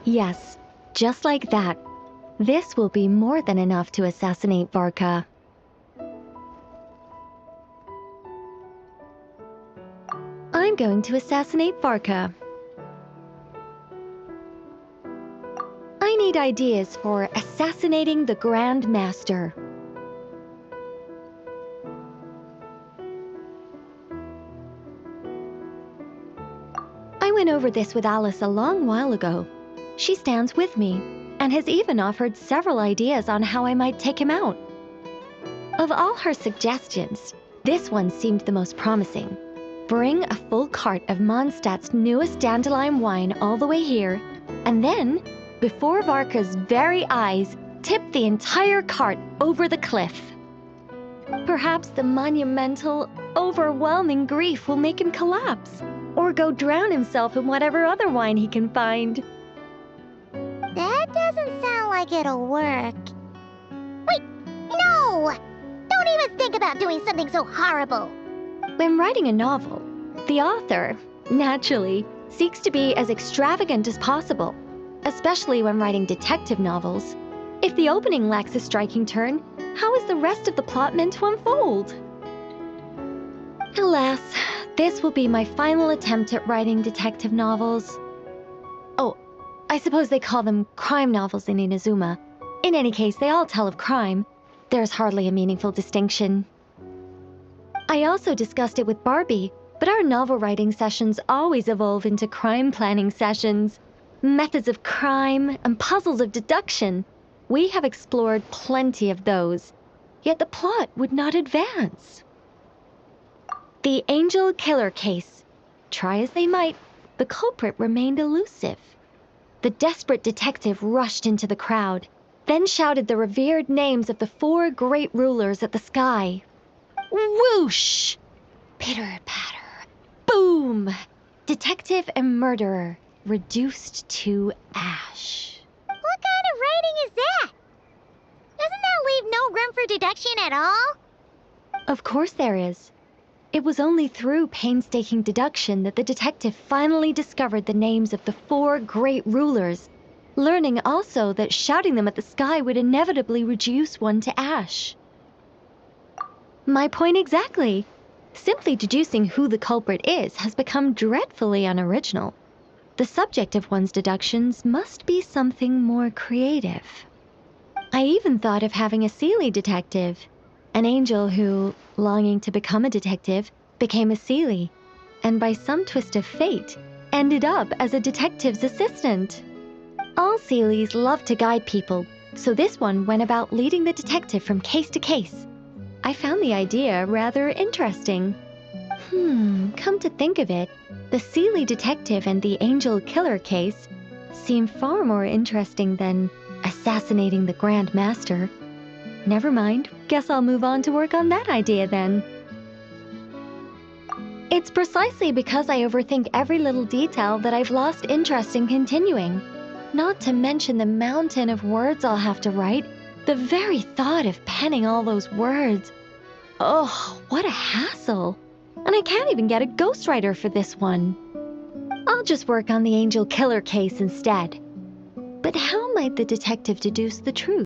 Yes, just like that. This will be more than enough to assassinate Varka. I'm going to assassinate Varka. I need ideas for assassinating the Grand Master. I went over this with Alice a long while ago. She stands with me and has even offered several ideas on how I might take him out. Of all her suggestions, this one seemed the most promising. Bring a full cart of Mondstadt's newest dandelion wine all the way here, and then, before Varka's very eyes, tip the entire cart over the cliff. Perhaps the monumental, overwhelming grief will make him collapse, or go drown himself in whatever other wine he can find. That doesn't sound like it'll work. Wait, no! Don't even think about doing something so horrible. When writing a novel, the author, naturally, seeks to be as extravagant as possible, especially when writing detective novels. If the opening lacks a striking turn, how is the rest of the plot meant to unfold? Alas, this will be my final attempt at writing detective novels. Oh, I suppose they call them crime novels in Inazuma. In any case, they all tell of crime. There's hardly a meaningful distinction. I also discussed it with Barbie, but our novel writing sessions always evolve into crime planning sessions. Methods of crime and puzzles of deduction. We have explored plenty of those, yet the plot would not advance. The Angel Killer case. Try as they might, the culprit remained elusive. The desperate detective rushed into the crowd, then shouted the revered names of the 4 great rulers at the sky. Whoosh! Pitter-patter. Boom! Detective and murderer reduced to ash. What kind of writing is that? Doesn't that leave no room for deduction at all? Of course there is. It was only through painstaking deduction that the detective finally discovered the names of the 4 great rulers, learning also that shouting them at the sky would inevitably reduce one to ash. My point exactly. Simply deducing who the culprit is has become dreadfully unoriginal. The subject of one's deductions must be something more creative. I even thought of having a Seelie detective, an angel who, longing to become a detective, became a Seelie, and by some twist of fate, ended up as a detective's assistant. All Seelies love to guide people, so this one went about leading the detective from case to case. I found the idea rather interesting. Come to think of it, the Seelie detective and the Angel Killer case seem far more interesting than assassinating the Grand Master. Never mind, guess I'll move on to work on that idea then. It's precisely because I overthink every little detail that I've lost interest in continuing. Not to mention the mountain of words I'll have to write. The very thought of penning all those words. Oh, what a hassle. And I can't even get a ghostwriter for this one. I'll just work on the Angel Killer case instead. But how might the detective deduce the truth?